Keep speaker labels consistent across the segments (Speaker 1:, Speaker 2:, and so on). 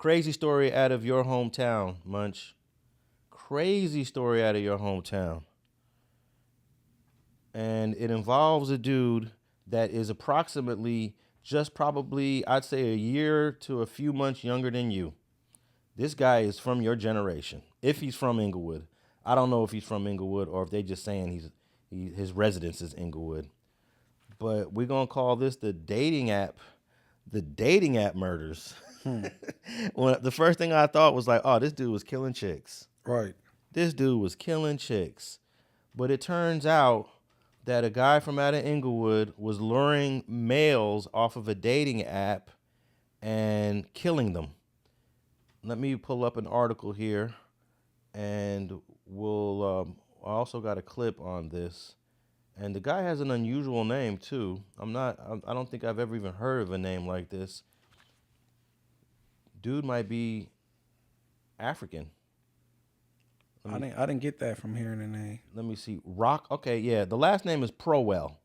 Speaker 1: Crazy story out of your hometown, Munch. Crazy story out of your hometown. And it involves a dude that is approximately just probably, I'd say, a year to a few months younger than you. This guy is from your generation. If he's from Inglewood. I don't know if he's from Inglewood or if they just saying his residence is Inglewood. But we're going to call this the dating app murders. Well, the first thing I thought was like, oh, this dude was killing chicks.
Speaker 2: Right.
Speaker 1: This dude was killing chicks. But it turns out that a guy from out of Inglewood was luring males off of a dating app and killing them. Let me pull up an article here, and we'll. I also got a clip on this, and the guy has an unusual name too. I don't think I've ever even heard of a name like this. Dude might be African.
Speaker 2: I didn't get that from hearing the name.
Speaker 1: Let me see. Okay, yeah. The last name is Prowell,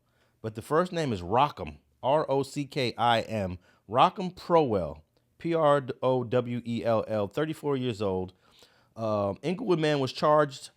Speaker 1: but the first name is Rockham. Rockim. Rockham Prowell. Prowell. 34 years old. Inglewood man was charged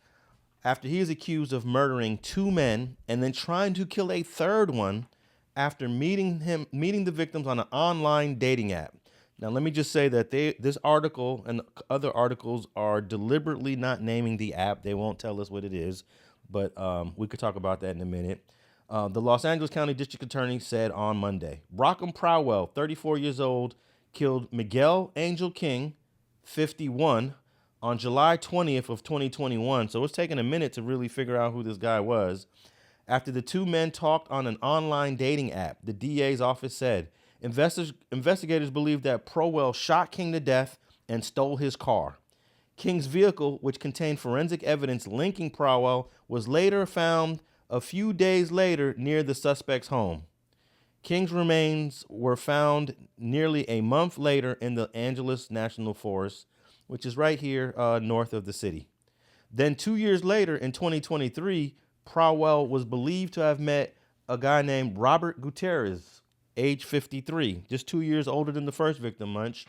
Speaker 1: after he is accused of murdering 2 men and then trying to kill a third one after meeting the victims on an online dating app. Now, let me just say that this article and other articles are deliberately not naming the app. They won't tell us what it is, but we could talk about that in a minute. The Los Angeles County District Attorney said on Monday, Rockham Prowell, 34 years old, killed Miguel Angel King, 51, on July 20th of 2021. So it's taken a minute to really figure out who this guy was. After the 2 men talked on an online dating app, the DA's office said, investigators believe that Prowell shot King to death and stole his car. King's vehicle, which contained forensic evidence linking Prowell, was later found a few days later near the suspect's home. King's remains were found nearly a month later in the Angeles National Forest, which is right here north of the city. Then 2 years later, in 2023, Prowell was believed to have met a guy named Robert Gutierrez, age 53, just 2 years older than the first victim, Munch.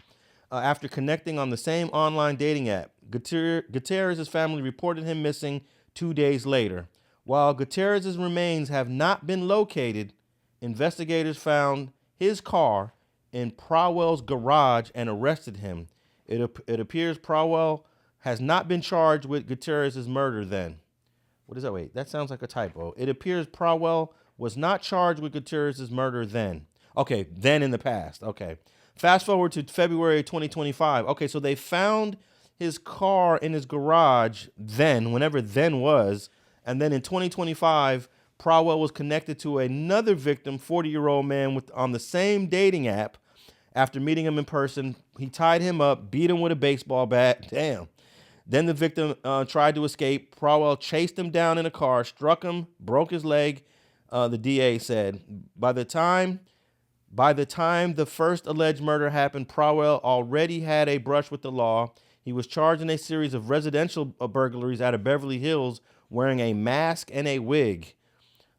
Speaker 1: After connecting on the same online dating app, Gutierrez's family reported him missing 2 days later. While Gutierrez's remains have not been located, investigators found his car in Prowell's garage and arrested him. It appears Prowell has not been charged with Gutierrez's murder then. What is that? Wait, that sounds like a typo. It appears Prowell was not charged with Gutierrez's murder then. Okay, then in the past. Okay. Fast forward to February 2025. Okay, so they found his car in his garage then, whenever then was. And then in 2025, Prowell was connected to another victim, 40-year-old man on the same dating app. After meeting him in person, he tied him up, beat him with a baseball bat. Damn. Then the victim tried to escape. Prowell chased him down in a car, struck him, broke his leg, the DA said. By the time the first alleged murder happened, Prowell already had a brush with the law. He was charged in a series of residential burglaries out of Beverly Hills wearing a mask and a wig.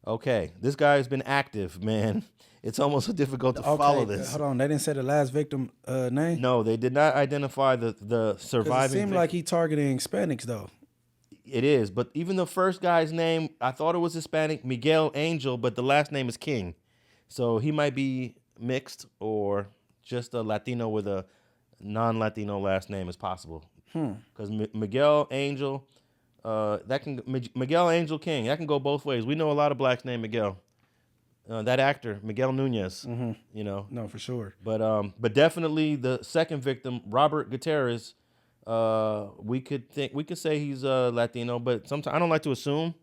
Speaker 1: Okay, this guy has been active, man. It's almost difficult to follow this.
Speaker 2: Hold on, they didn't say the last victim name?
Speaker 1: No, they did not identify the surviving
Speaker 2: victim. It seemed like he targeting Hispanics, though.
Speaker 1: It is, but even the first guy's name, I thought it was Hispanic, Miguel Angel, but the last name is King. So he might be mixed or just a Latino with a non-Latino last name is possible. Because Miguel Angel, Miguel Angel King, that can go both ways. We know a lot of blacks named Miguel. That actor, Miguel Nunez, you know.
Speaker 2: No, for sure.
Speaker 1: But definitely the second victim, Robert Gutierrez, we could say he's Latino, but sometimes I don't like to assume.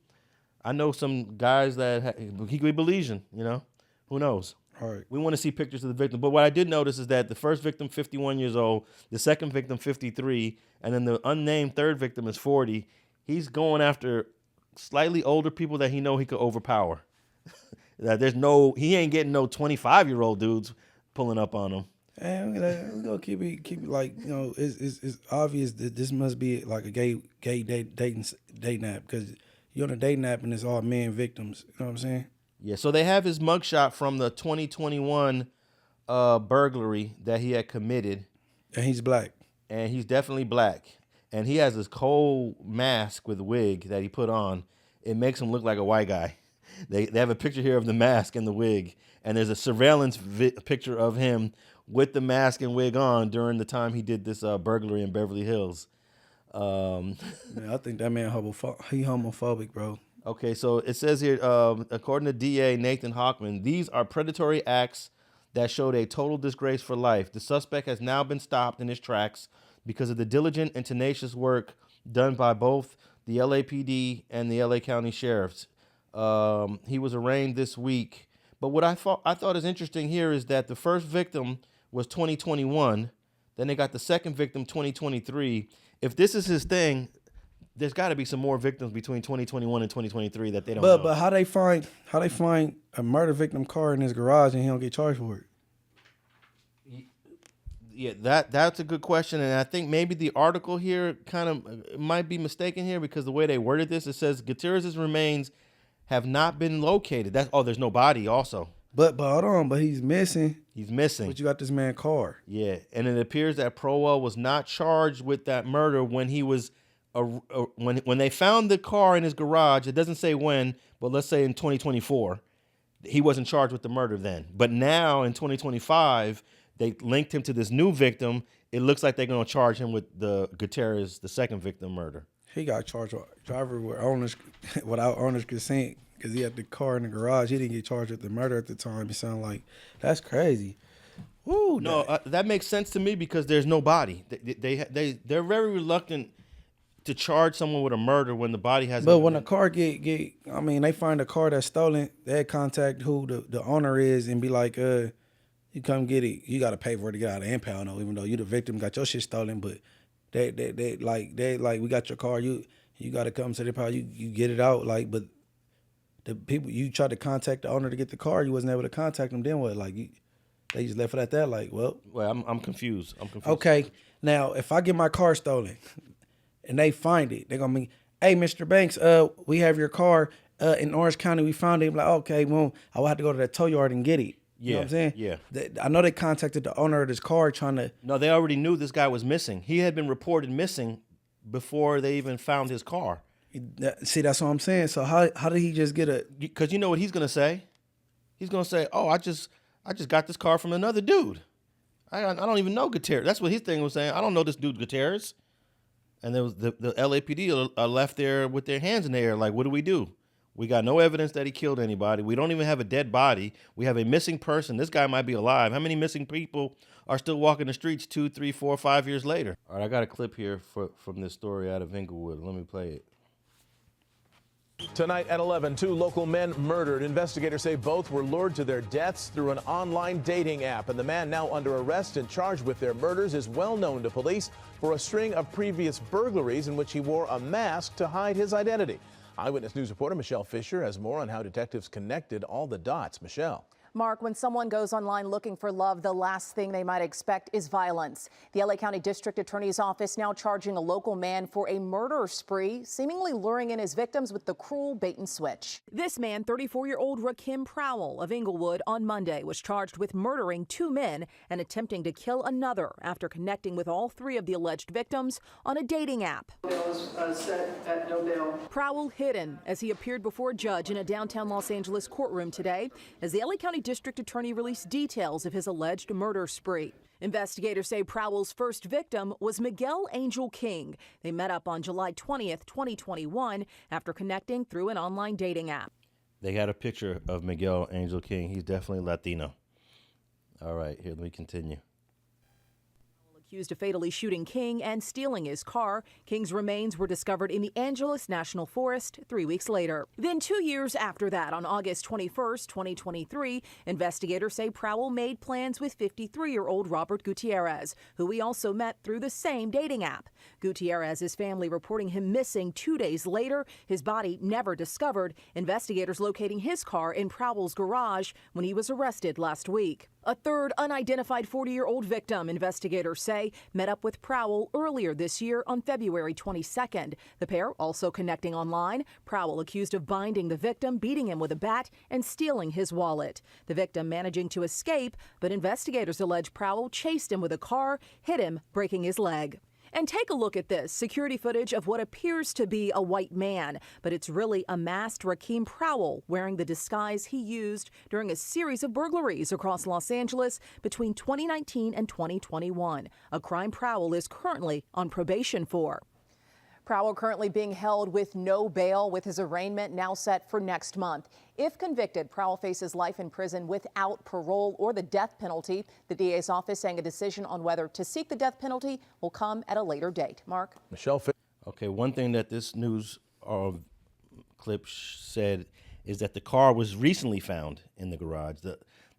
Speaker 1: I know some guys that he could be Belizean, you know. Who knows?
Speaker 2: All right.
Speaker 1: We want to see pictures of the victim. But what I did notice is that the first victim, 51 years old, the second victim, 53, and then the unnamed third victim is 40. He's going after slightly older people that he know he could overpower. That he ain't getting no 25-year-old dudes pulling up on him.
Speaker 2: And we're gonna keep it like, you know, it's obvious that this must be like a gay dating app, because you're on a dating app and it's all men victims. You know what I'm saying?
Speaker 1: Yeah. So they have his mugshot from the 2021 burglary that he had committed.
Speaker 2: And he's black.
Speaker 1: and he's definitely black. And he has this cold mask with a wig that he put on. It makes him look like a white guy. They have a picture here of the mask and the wig, and there's a surveillance picture of him with the mask and wig on during the time he did this burglary in Beverly Hills.
Speaker 2: Man, I think that man he homophobic, bro.
Speaker 1: Okay, so it says here, according to DA Nathan Hockman, these are predatory acts that showed a total disgrace for life. The suspect has now been stopped in his tracks because of the diligent and tenacious work done by both the LAPD and the LA County Sheriffs. He was arraigned this week. But what I thought is interesting here is that the first victim was 2021. Then they got the second victim 2023. If this is his thing, there's got to be some more victims between 2021 and 2023 that they don't know.
Speaker 2: But how they find a murder victim car in his garage and he don't get charged for it?
Speaker 1: Yeah, that's a good question, and I think maybe the article here kind of might be mistaken here because the way they worded this, it says Gutierrez's remains have not been located. There's no body also.
Speaker 2: But hold on, but he's missing.
Speaker 1: He's missing.
Speaker 2: But you got this man's car.
Speaker 1: Yeah, and it appears that Prowell was not charged with that murder when he was when they found the car in his garage. It doesn't say when, but let's say in 2024, he wasn't charged with the murder then. But now in 2025. They linked him to this new victim. It looks like they're going to charge him with the Gutierrez, the second victim murder.
Speaker 2: He got charged with driver without owner's consent because he had the car in the garage. He didn't get charged with the murder at the time. It sounded like that's crazy. Woo,
Speaker 1: no, that makes sense to me because there's no body. They're very reluctant to charge someone with a murder when the body hasn't.
Speaker 2: But when the car they find a car that's stolen, they contact who the owner is and be like, you come get it. You got to pay for it to get out of the impound, though, even though you the victim, got your shit stolen. But they we got your car. You got to come to the impound. You get it out. Like, but the people you tried to contact the owner to get the car, you wasn't able to contact them. Then what? Like, they just left it at that. Like, well,
Speaker 1: I'm confused.
Speaker 2: Okay, now if I get my car stolen, and they find it, they're gonna be, hey, Mr. Banks, we have your car in Orange County. We found it. I'm like, okay, well, I will have to go to that tow yard and get it. You know what I'm saying?
Speaker 1: Yeah.
Speaker 2: I know they contacted the owner of this car trying to...
Speaker 1: No, they already knew this guy was missing. He had been reported missing before they even found his car.
Speaker 2: See, that's what I'm saying. So how did he just get a...
Speaker 1: Because you know what he's going to say? He's going to say, oh, I just got this car from another dude. I don't even know Gutierrez. That's what his thing was saying. I don't know this dude Gutierrez. And there was the LAPD are left there with their hands in the air. Like, what do we do? We got no evidence that he killed anybody. We don't even have a dead body. We have a missing person. This guy might be alive. How many missing people are still walking the streets 2, 3, 4, 5 years later? All right, I got a clip here from this story out of Inglewood. Let me play it.
Speaker 3: Tonight at 11, 2 local men murdered. Investigators say both were lured to their deaths through an online dating app. And the man now under arrest and charged with their murders is well known to police for a string of previous burglaries in which he wore a mask to hide his identity. Eyewitness News reporter Michelle Fisher has more on how detectives connected all the dots. Michelle.
Speaker 4: Mark, when someone goes online looking for love, the last thing they might expect is violence. The LA County District Attorney's Office now charging a local man for a murder spree, seemingly luring in his victims with the cruel bait and switch. This man, 34-year-old Rakim Prowell of Inglewood, on Monday was charged with murdering 2 men and attempting to kill another after connecting with all 3 of the alleged victims on a dating app.
Speaker 5: Bail was set at no bail.
Speaker 4: Prowell hidden as he appeared before a judge in a downtown Los Angeles courtroom today as the LA County District Attorney released details of his alleged murder spree. Investigators say Prowell's first victim was Miguel Angel King. They met up on July 20th, 2021 after connecting through an online dating app.
Speaker 1: They had a picture of Miguel Angel King. He's definitely Latino. All right, here, let me continue.
Speaker 4: Accused of fatally shooting King and stealing his car. King's remains were discovered in the Angeles National Forest 3 weeks later. Then 2 years after that, on August 21st, 2023, investigators say Prowell made plans with 53-year-old Robert Gutierrez, who he also met through the same dating app. Gutierrez's family reporting him missing 2 days later, his body never discovered. Investigators locating his car in Prowell's garage when he was arrested last week. A third unidentified 40-year-old victim, investigators say, met up with Prowell earlier this year on February 22nd. The pair also connecting online. Prowell accused of binding the victim, beating him with a bat, and stealing his wallet. The victim managing to escape, but investigators allege Prowell chased him with a car, hit him, breaking his leg. And take a look at this security footage of what appears to be a white man, but it's really a masked Rakeem Prowell wearing the disguise he used during a series of burglaries across Los Angeles between 2019 and 2021, a crime Prowell is currently on probation for. Prowell currently being held with no bail, with his arraignment now set for next month. If convicted, Prowell faces life in prison without parole or the death penalty. The DA's office saying a decision on whether to seek the death penalty will come at a later date. Mark?
Speaker 3: Michelle.
Speaker 1: Okay, one thing that this news clip said is that the car was recently found in the garage.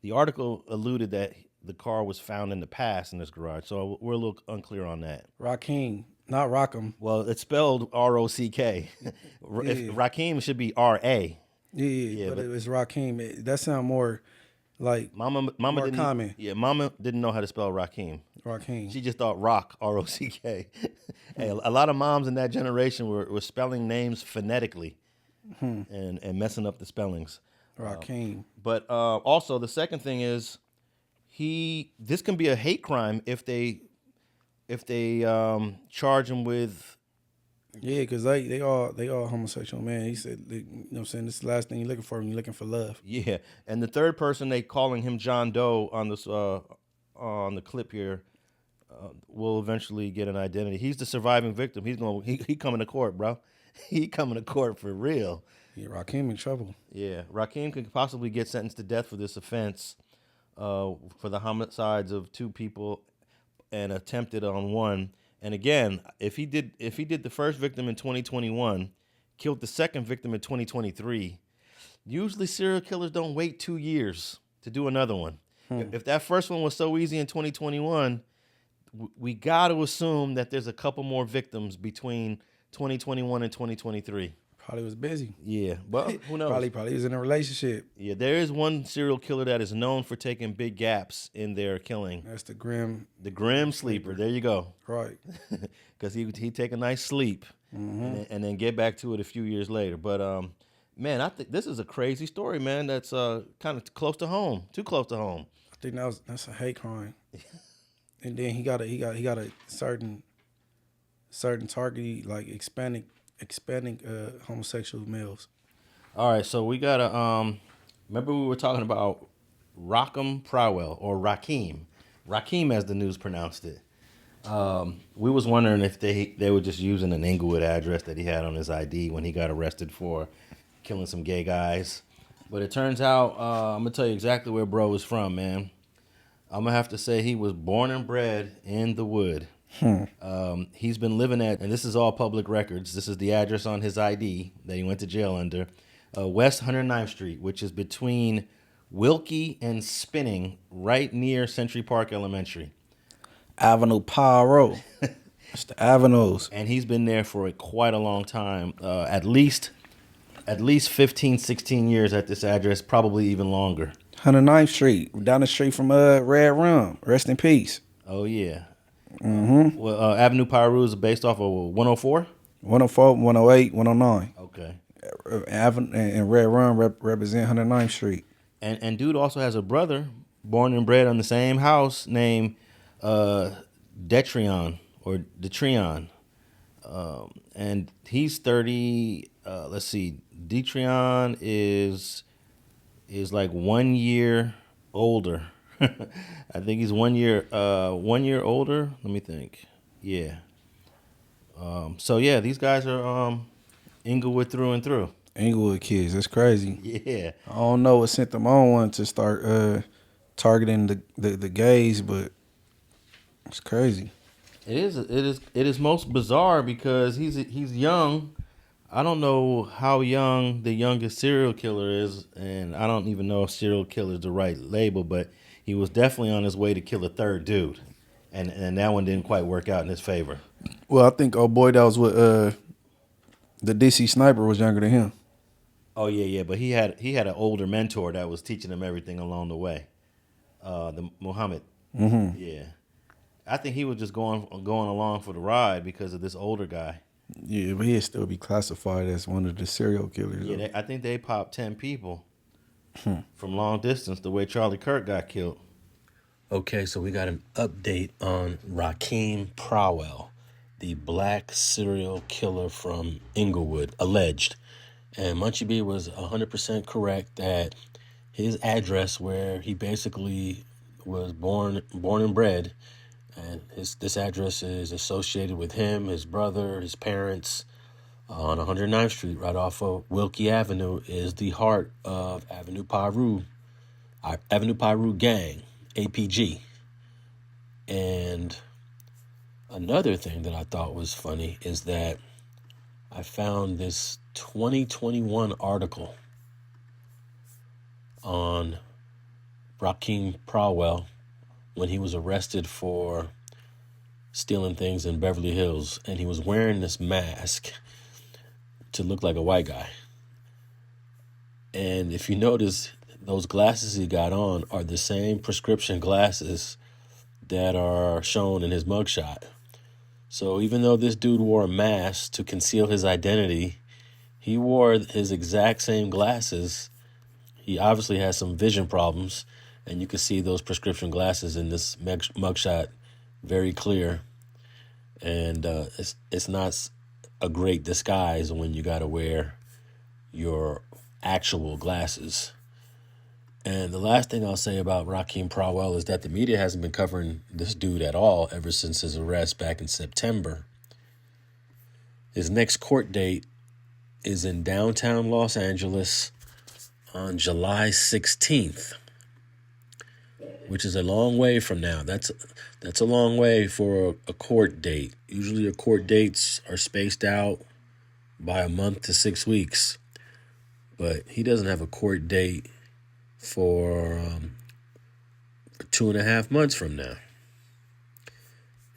Speaker 1: The article alluded that the car was found in the past in this garage, so we're a little unclear on that.
Speaker 2: Rakeem, not Rockham.
Speaker 1: Well, it's spelled R-O-C-K. Rakeem should be R-A.
Speaker 2: Yeah, but it was Rakeem. That sound more like
Speaker 1: Mama
Speaker 2: more
Speaker 1: didn't,
Speaker 2: common.
Speaker 1: Yeah, Mama didn't know how to spell Rakeem.
Speaker 2: Rakeem.
Speaker 1: She just thought rock, R-O-C-K. Hey, a lot of moms in that generation were spelling names phonetically and messing up the spellings.
Speaker 2: Rakeem.
Speaker 1: But also the second thing is this can be a hate crime if they charge him with.
Speaker 2: Yeah, because they all homosexual, man. He said, you know what I'm saying, this is the last thing you're looking for when you're looking for love.
Speaker 1: Yeah, and the third person they calling him John Doe on this on the clip here will eventually get an identity. He's the surviving victim. He coming to court, bro. He coming to court for real.
Speaker 2: Yeah, Rakeem in trouble.
Speaker 1: Yeah, Rakeem could possibly get sentenced to death for this offense, for the homicides of 2 people and attempted on 1. And again, if he did the first victim in 2021, killed the second victim in 2023, usually serial killers don't wait 2 years to do another one. If that first one was so easy in 2021, we got to assume that there's a couple more victims between 2021 and 2023.
Speaker 2: Probably was busy.
Speaker 1: Yeah, well, who knows?
Speaker 2: Probably was in a relationship.
Speaker 1: Yeah, there is one serial killer that is known for taking big gaps in their killing.
Speaker 2: That's the Grim
Speaker 1: Sleeper. There you go.
Speaker 2: Right.
Speaker 1: Because he take a nice sleep and then get back to it a few years later. But man, I think this is a crazy story, man. That's kind of close to home. Too close to home.
Speaker 2: I think that's a hate crime. And then he got a certain target, like expanding homosexual males.
Speaker 1: All right, so we gotta remember we were talking about Rakeem Prowell, or Rakeem as the news pronounced it. We was wondering if they were just using an Inglewood address that he had on his ID when he got arrested for killing some gay guys. But it turns out I'm gonna tell you exactly where bro was from, man. I'm gonna have to say he was born and bred in the Wood. He's been living at, and this is all public records, this is the address on his ID that he went to jail under, West 109th Street, which is between Wilkie and Spinning, right near Century Park Elementary.
Speaker 2: Avenue Piru. It's the avenues.
Speaker 1: And he's been there for quite a long time, at least 15, 16 years at this address, probably even longer.
Speaker 2: 109th Street, down the street from Red Rum. Rest in peace.
Speaker 1: Oh, yeah. Well, Avenue Piru is based off of 104?
Speaker 2: 104, 108, 109.
Speaker 1: Okay.
Speaker 2: And Red Rum represent 109th Street.
Speaker 1: And dude also has a brother born and bred on the same house named Detrion. And he's 30. Let's see. Detrion is like 1 year older. I think he's 1 year older. Let me think. Yeah. So yeah, these guys are Inglewood through and through.
Speaker 2: Inglewood kids, that's crazy.
Speaker 1: Yeah.
Speaker 2: I don't know what sent them on one to start targeting the gays, but it's crazy.
Speaker 1: It is most bizarre because he's young. I don't know how young the youngest serial killer is, and I don't even know if serial killer is the right label, but he was definitely on his way to kill a third dude, and that one didn't quite work out in his favor.
Speaker 2: Well, I think old boy that was with the DC sniper was younger than him.
Speaker 1: Oh yeah, but he had an older mentor that was teaching him everything along the way. The Muhammad. Yeah. I think he was just going along for the ride because of this older guy.
Speaker 2: Yeah, but he'd still be classified as one of the serial killers.
Speaker 1: Yeah, I think they popped 10 people from long distance, the way Charlie Kirk got killed.
Speaker 6: Okay, so we got an update on Rakeem Prowell, the black serial killer from Inglewood, alleged. And Munchie B was 100% correct that his address, where he basically was born and bred, and this address is associated with him, his brother, his parents, on 109th Street, right off of Wilkie Avenue, is the heart of Avenue Piru Gang, APG. And another thing that I thought was funny is that I found this 2021 article on Rakeem Prowell when he was arrested for stealing things in Beverly Hills, and he was wearing this mask to look like a white guy. And if you notice, those glasses he got on are the same prescription glasses that are shown in his mugshot. So even though this dude wore a mask to conceal his identity, he wore his exact same glasses. He obviously has some vision problems, and you can see those prescription glasses in this mugshot very clear. And it's not a great disguise when you got to wear your actual glasses. And the last thing I'll say about Rakeem Prowell is that the media hasn't been covering this dude at all ever since his arrest back in September. His next court date is in downtown Los Angeles on July 16th, which is a long way from now. That's a long way for a court date. Usually your court dates are spaced out by a month to 6 weeks, but he doesn't have a court date for 2.5 months from now.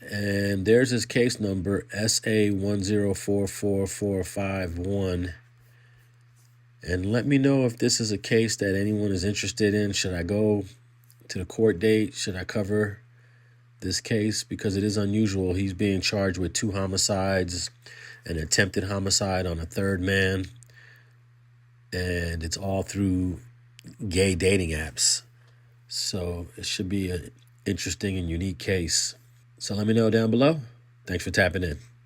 Speaker 6: And there's his case number, SA1044451. And let me know if this is a case that anyone is interested in. Should I go to the court date? Should I cover this case? Because it is unusual. He's being charged with 2 homicides, an attempted homicide on a third man. And it's all through gay dating apps. So it should be an interesting and unique case. So let me know down below. Thanks for tapping in.